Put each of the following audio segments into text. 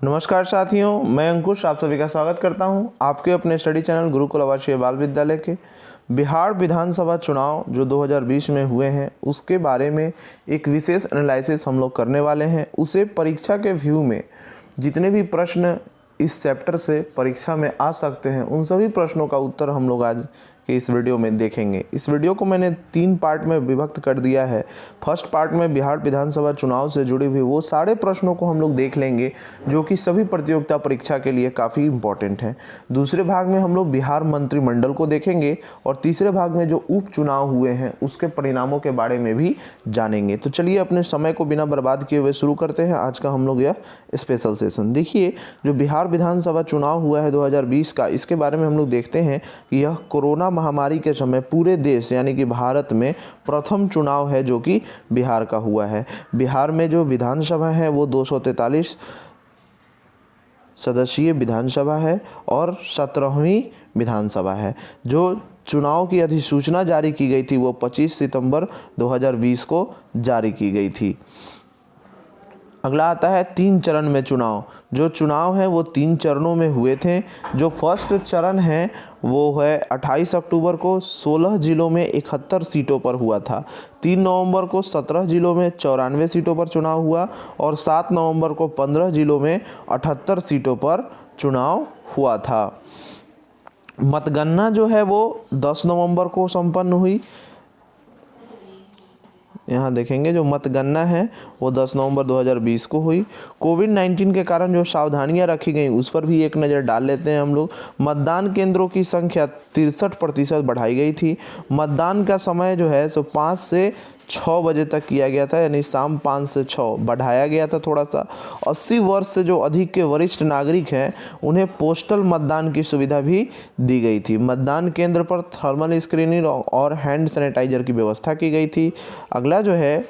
नमस्कार साथियों, मैं अंकुश आप सभी का स्वागत करता हूं आपके अपने स्टडी चैनल गुरुकुल आवासीय बाल विद्यालय के। बिहार विधानसभा चुनाव जो 2020 में हुए हैं उसके बारे में एक विशेष एनालिसिस हम लोग करने वाले हैं। उसे परीक्षा के व्यू में जितने भी प्रश्न इस चैप्टर से परीक्षा में आ सकते हैं उन सभी प्रश्नों का उत्तर हम लोग आज के इस वीडियो में देखेंगे। इस वीडियो को मैंने 3 पार्ट में विभक्त कर दिया है। फर्स्ट पार्ट में बिहार विधानसभा चुनाव से जुड़े हुए वो सारे प्रश्नों को हम लोग देख लेंगे जो कि सभी प्रतियोगिता परीक्षा के लिए काफ़ी इंपॉर्टेंट हैं। दूसरे भाग में हम लोग बिहार मंत्रिमंडल को देखेंगे और तीसरे भाग में जो उपचुनाव हुए हैं उसके परिणामों के बारे में भी जानेंगे। तो चलिए अपने समय को बिना बर्बाद किए हुए शुरू करते हैं आज का हम लोग यह स्पेशल सेशन। देखिए, जो बिहार विधानसभा चुनाव हुआ है 2020 का, इसके बारे में हम लोग देखते हैं कि यह कोरोना महामारी के समय पूरे देश यानी कि भारत में प्रथम चुनाव है जो कि बिहार का हुआ है। बिहार में जो विधानसभा है वो 243 सदस्यीय विधानसभा है और 17वीं विधानसभा है। जो चुनाव की अधिसूचना जारी की गई थी वो 25 सितंबर 2020 को जारी की गई थी। अगला आता है 3 चरण में चुनाव। जो चुनाव है वो 3 चरणों में हुए थे। जो फर्स्ट चरण है वो है 28 अक्टूबर को 16 जिलों में 71 सीटों पर हुआ था। 3 नवंबर को 17 जिलों में 94 सीटों पर चुनाव हुआ और 7 नवंबर को 15 जिलों में 78 सीटों पर चुनाव हुआ था। मतगणना जो है वो 10 नवंबर को संपन्न हुई। यहाँ देखेंगे जो मतगणना है वो 10 नवंबर 2020 को हुई। कोविड-19 के कारण जो सावधानियां रखी गई उस पर भी एक नज़र डाल लेते हैं हम लोग। मतदान केंद्रों की संख्या 63% बढ़ाई गई थी। मतदान का समय जो है सो 5 से 6 बजे तक किया गया था, यानी शाम 5 से 6 बढ़ाया गया था थोड़ा सा। 80 वर्ष से जो अधिक के वरिष्ठ नागरिक हैं उन्हें पोस्टल मतदान की सुविधा भी दी गई थी। मतदान केंद्र पर थर्मल स्क्रीनिंग और हैंड सैनिटाइजर की व्यवस्था की गई थी। अगला जो है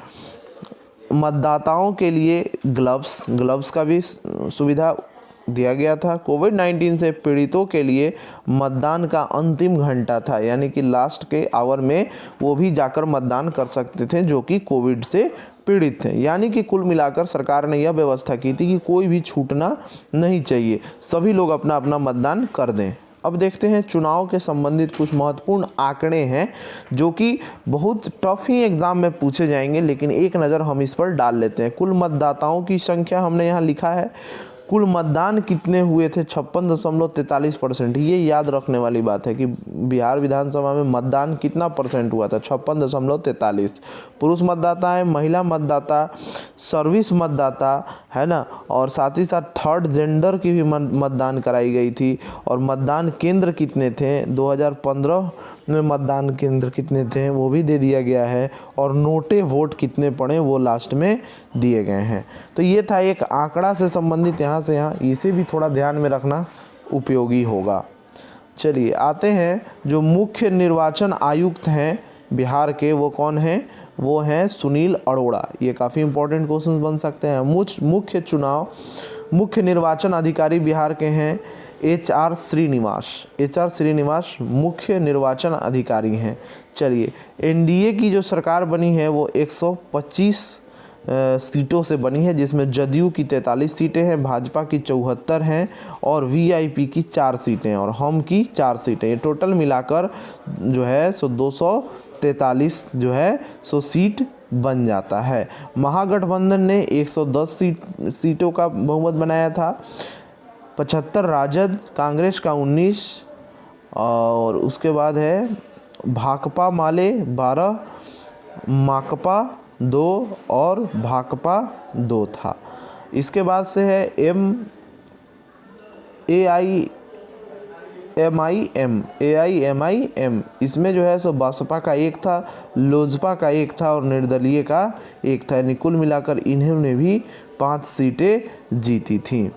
मतदाताओं के लिए ग्लव्स का भी सुविधा दिया गया था। कोविड-19 से पीड़ितों के लिए मतदान का अंतिम घंटा था, यानी कि लास्ट के आवर में वो भी जाकर मतदान कर सकते थे जो कि कोविड से पीड़ित थे। यानी कि कुल मिलाकर सरकार ने यह व्यवस्था की थी कि कोई भी छूटना नहीं चाहिए, सभी लोग अपना अपना मतदान कर दें। अब देखते हैं चुनाव के संबंधित कुछ महत्वपूर्ण आंकड़े हैं जो कि बहुत टफ ही एग्जाम में पूछे जाएंगे, लेकिन एक नज़र हम इस पर डाल लेते हैं। कुल मतदाताओं की संख्या हमने यहाँ लिखा है। कुल मतदान कितने हुए थे? 56.43%। ये याद रखने वाली बात है कि बिहार विधानसभा में मतदान कितना परसेंट हुआ था, 56.43। पुरुष मतदाता है, महिला मतदाता, सर्विस मतदाता है ना, और साथ ही साथ थर्ड जेंडर की भी मतदान कराई गई थी। और मतदान केंद्र कितने थे 2015 में, मतदान केंद्र कितने थे वो भी दे दिया गया है। और नोटे वोट कितने पड़े वो लास्ट में दिए गए हैं। तो ये था एक आंकड़ा से संबंधित, यहाँ से यहाँ इसे भी थोड़ा ध्यान में रखना उपयोगी होगा। चलिए आते हैं जो मुख्य निर्वाचन आयुक्त हैं बिहार के, वो कौन हैं? वो हैं सुनील अरोड़ा। ये काफ़ी इंपॉर्टेंट क्वेश्चन बन सकते हैं। मुख्य निर्वाचन अधिकारी बिहार के हैं HR श्रीनिवास मुख्य निर्वाचन अधिकारी हैं। चलिए, NDA की जो सरकार बनी है वो 125 सीटों से बनी है, जिसमें जदयू की 43 सीटें हैं, भाजपा की 74 हैं और VIP की 4 सीटें हैं और हम की 4 सीटें। ये टोटल मिलाकर जो है सो 243 जो है सो सीट बन जाता है। महागठबंधन ने 110 सीटों का बहुमत बनाया था। 75 राजद, कांग्रेस का 19 और उसके बाद है भाकपा माले 12, माकपा 2 और भाकपा 2 था। इसके बाद से है AIMIM। इसमें जो है सो बसपा का 1 था, लोजपा का 1 था और निर्दलीय का 1 था, यानी कुल मिलाकर इन्होंने भी 5 सीटें जीती थी।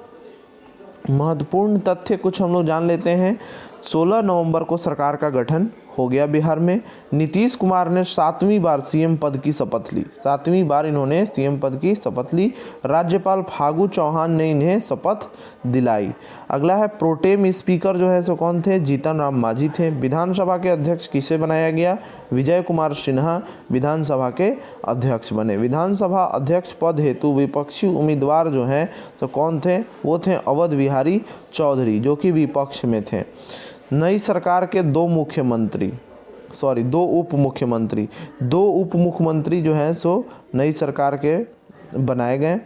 महत्वपूर्ण तथ्य कुछ हम लोग जान लेते हैं। 16 नवंबर को सरकार का गठन हो गया बिहार में। नीतीश कुमार ने 7वीं बार सीएम पद की शपथ ली, 7वीं बार इन्होंने सीएम पद की शपथ ली। राज्यपाल फागू चौहान ने इन्हें शपथ दिलाई। अगला है प्रोटेम स्पीकर जो है सो कौन थे, जीतन राम मांझी थे। विधानसभा के अध्यक्ष किसे बनाया गया, विजय कुमार सिन्हा विधानसभा के अध्यक्ष बने। विधानसभा अध्यक्ष पद हेतु विपक्षी उम्मीदवार जो हैं तो कौन थे, वो थे अवध बिहारी चौधरी जो कि विपक्ष में थे। नई सरकार के दो उप मुख्यमंत्री जो हैं सो नई सरकार के बनाए गए।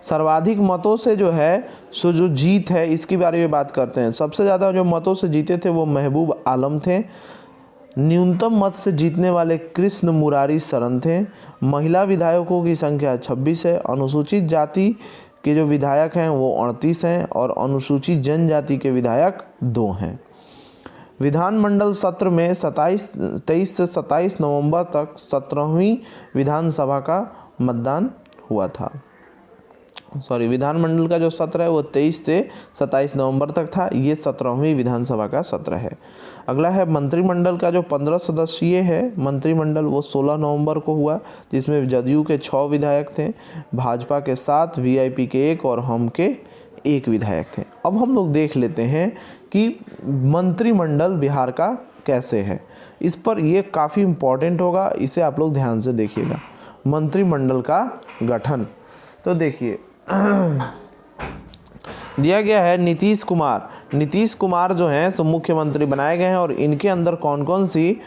सर्वाधिक मतों से जो है सो जो जीत है इसके बारे में बात करते हैं। सबसे ज़्यादा जो मतों से जीते थे वो महबूब आलम थे। न्यूनतम मत से जीतने वाले कृष्ण मुरारी शरण थे। महिला विधायकों की संख्या 26 है। अनुसूचित जाति के जो विधायक हैं वो 38 हैं और अनुसूचित जनजाति के विधायक 2 हैं। विधानमंडल सत्र में 23 से 27 नवंबर तक 17वीं विधानसभा का मतदान हुआ था। विधानमंडल का जो सत्र है वो 23 से 27 नवंबर तक था। ये 17वीं विधानसभा का सत्र है। अगला है मंत्रिमंडल का जो 15 सदस्यीय है मंत्रिमंडल, वो 16 नवंबर को हुआ, जिसमें जदयू के 6 विधायक थे, भाजपा के 7, वीआईपी के 1 और हम के 1 विधायक थे। अब हम लोग देख लेते हैं कि मंत्रिमंडल बिहार का कैसे है। इस पर ये काफ़ी इम्पोर्टेंट होगा, इसे आप लोग ध्यान से देखिएगा। मंत्रिमंडल का गठन तो देखिए दिया गया है। नीतीश कुमार जो हैं सो मुख्यमंत्री बनाए गए हैं और इनके अंदर कौन कौन सी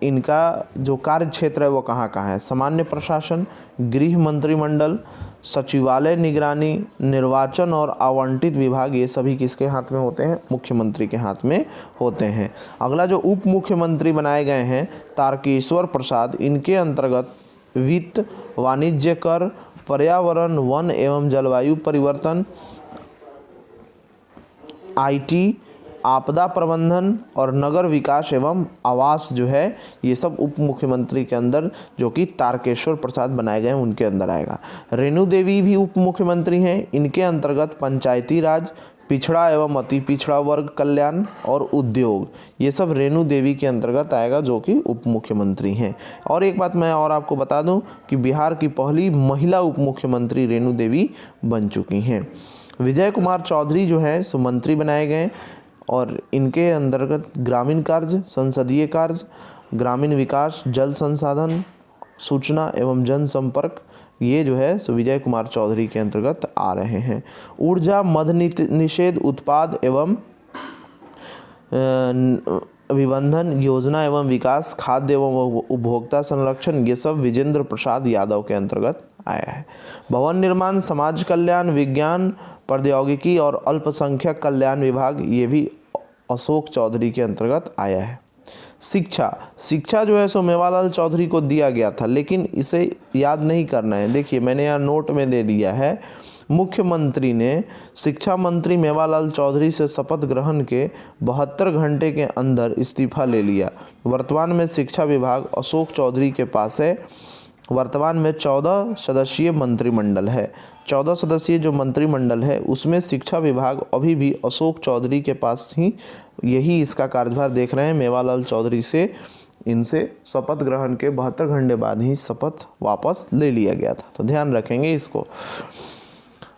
इनका जो कार्य क्षेत्र है वो कहाँ कहाँ है। सामान्य प्रशासन, गृह मंत्रिमंडल, सचिवालय निगरानी, निर्वाचन और आवंटित विभाग, ये सभी किसके हाथ में होते हैं, मुख्यमंत्री के हाथ में होते हैं। अगला जो उप मुख्यमंत्री बनाए गए हैं तारकेश्वर प्रसाद, इनके अंतर्गत वित्त, वाणिज्य कर, पर्यावरण, वन एवं जलवायु परिवर्तन, आईटी, आपदा प्रबंधन और नगर विकास एवं आवास जो है ये सब उप मुख्यमंत्री के अंदर जो कि तारकेश्वर प्रसाद बनाए गए हैं उनके अंदर आएगा। रेणु देवी भी उप मुख्यमंत्री हैं। इनके अंतर्गत पंचायती राज, पिछड़ा एवं अति पिछड़ा वर्ग कल्याण और उद्योग, ये सब रेणु देवी के अंतर्गत आएगा जो कि उप मुख्यमंत्री हैं। और एक बात मैं और आपको बता दूं कि बिहार की पहली महिला उप मुख्यमंत्री रेणु देवी बन चुकी हैं। विजय कुमार चौधरी जो है सो मंत्री बनाए गए और इनके अंतर्गत ग्रामीण कार्य, संसदीय कार्य, ग्रामीण विकास, जल संसाधन, सूचना एवं जनसंपर्क, ये जो है सो विजय कुमार चौधरी के अंतर्गत आ रहे हैं। ऊर्जा, मद्य निषेध, उत्पाद एवं अभिबंधन योजना एवं विकास, खाद्य एवं उपभोक्ता संरक्षण, ये सब विजेंद्र प्रसाद यादव के अंतर्गत आया है। भवन निर्माण, समाज कल्याण, विज्ञान, प्रौद्योगिकी और अल्पसंख्यक कल्याण विभाग, ये भी अशोक चौधरी के अंतर्गत आया है। शिक्षा जो है सो मेवालाल चौधरी को दिया गया था, लेकिन इसे याद नहीं करना है। देखिए मैंने यहाँ नोट में दे दिया है, मुख्यमंत्री ने शिक्षा मंत्री मेवालाल चौधरी से शपथ ग्रहण के 72 घंटे के अंदर इस्तीफा ले लिया। वर्तमान में शिक्षा विभाग अशोक चौधरी के पास है। वर्तमान में 14 सदस्यीय मंत्रिमंडल है। 14 सदस्यीय जो मंत्रिमंडल है उसमें शिक्षा विभाग अभी भी अशोक चौधरी के पास ही यही इसका कार्यभार देख रहे हैं। मेवालाल चौधरी से इनसे शपथ ग्रहण के 72 घंटे बाद ही शपथ वापस ले लिया गया था, तो ध्यान रखेंगे इसको।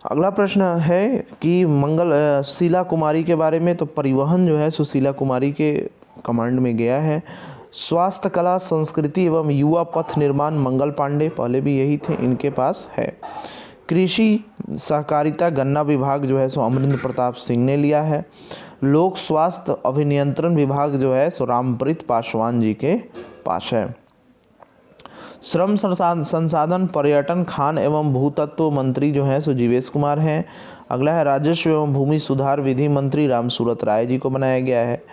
अगला प्रश्न है कि शीला कुमारी के बारे में। तो परिवहन जो है सो शीला कुमारी के कमांड में गया है। स्वास्थ्य, कला, संस्कृति एवं युवा पथ निर्माण मंगल पांडे, पहले भी यही थे, इनके पास है। कृषि, सहकारिता, गन्ना विभाग जो है सो अमरिंद्र प्रताप सिंह ने लिया है। लोक स्वास्थ्य अभिनियंत्रण विभाग जो है सो रामप्रीत पासवान जी के पास है। श्रम संसाधन, पर्यटन, खान एवं भूतत्व मंत्री जो है सो जीवेश कुमार हैं। अगला है राजस्व एवं भूमि सुधार विधि मंत्री रामसूरत राय जी को बनाया गया है।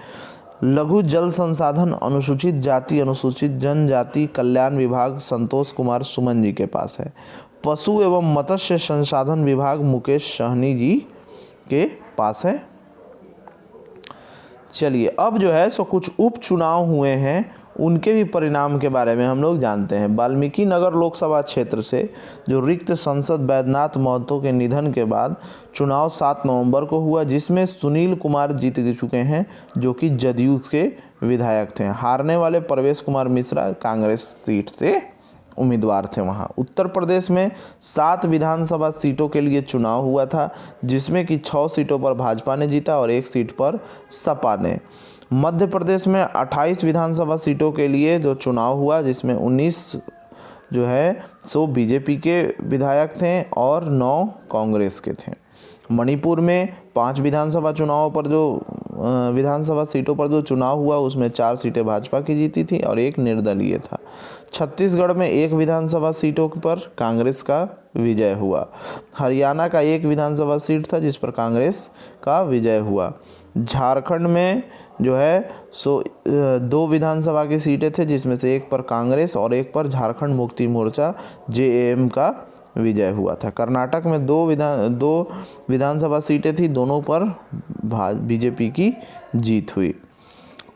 लघु जल संसाधन, अनुसूचित जाति, अनुसूचित जनजाति कल्याण विभाग संतोष कुमार सुमन जी के पास है। पशु एवं मत्स्य संसाधन विभाग मुकेश सहनी जी के पास है। चलिए अब जो है सो कुछ उपचुनाव हुए हैं, उनके भी परिणाम के बारे में हम लोग जानते हैं। वाल्मीकि नगर लोकसभा क्षेत्र से जो रिक्त सांसद बैद्यनाथ महतो के निधन के बाद चुनाव 7 नवंबर को हुआ, जिसमें सुनील कुमार जीत चुके हैं जो कि जदयू के विधायक थे। हारने वाले प्रवेश कुमार मिश्रा कांग्रेस सीट से उम्मीदवार थे। वहाँ उत्तर प्रदेश में 7 विधानसभा सीटों के लिए चुनाव हुआ था, जिसमें कि 6 सीटों पर भाजपा ने जीता और 1 सीट पर सपा ने। मध्य प्रदेश में 28 विधानसभा सीटों के लिए जो चुनाव हुआ, जिसमें 19 जो है सो बीजेपी के विधायक थे और 9 कांग्रेस के थे। मणिपुर में 5 विधानसभा सीटों पर जो चुनाव हुआ, उसमें 4 सीटें भाजपा की जीती थी और 1 निर्दलीय था। छत्तीसगढ़ में 1 विधानसभा सीटों पर कांग्रेस का विजय हुआ। हरियाणा का 1 विधानसभा सीट था जिस पर कांग्रेस का विजय हुआ। झारखंड में जो है सो 2 विधानसभा की सीटें थे, जिसमें से 1 पर कांग्रेस और 1 पर झारखंड मुक्ति मोर्चा JAM का विजय हुआ था। कर्नाटक में 2 विधानसभा सीटें थी, दोनों पर बीजेपी की जीत हुई।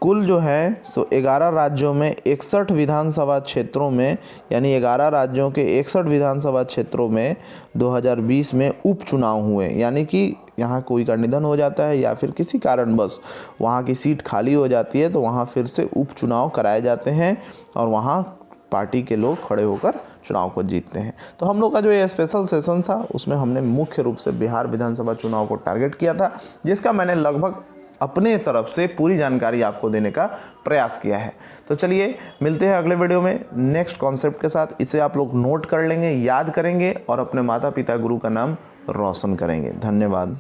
कुल जो है सो 11 राज्यों में 61 विधानसभा क्षेत्रों में, यानी 11 राज्यों के 61 विधानसभा क्षेत्रों में 2020 में उपचुनाव हुए। यानी कि यहाँ कोई का निधन हो जाता है या फिर किसी कारणवश वहाँ की सीट खाली हो जाती है, तो वहाँ फिर से उपचुनाव कराए जाते हैं और वहाँ पार्टी के लोग खड़े होकर चुनाव को जीतते हैं। तो हम लोग का जो ये स्पेशल सेशन था, उसमें हमने मुख्य रूप से बिहार विधानसभा चुनाव को टारगेट किया था, जिसका मैंने लगभग अपने तरफ से पूरी जानकारी आपको देने का प्रयास किया है। तो चलिए मिलते हैं अगले वीडियो में नेक्स्ट कॉन्सेप्ट के साथ। इसे आप लोग नोट कर लेंगे, याद करेंगे और अपने माता पिता गुरु का नाम रोशन करेंगे। धन्यवाद।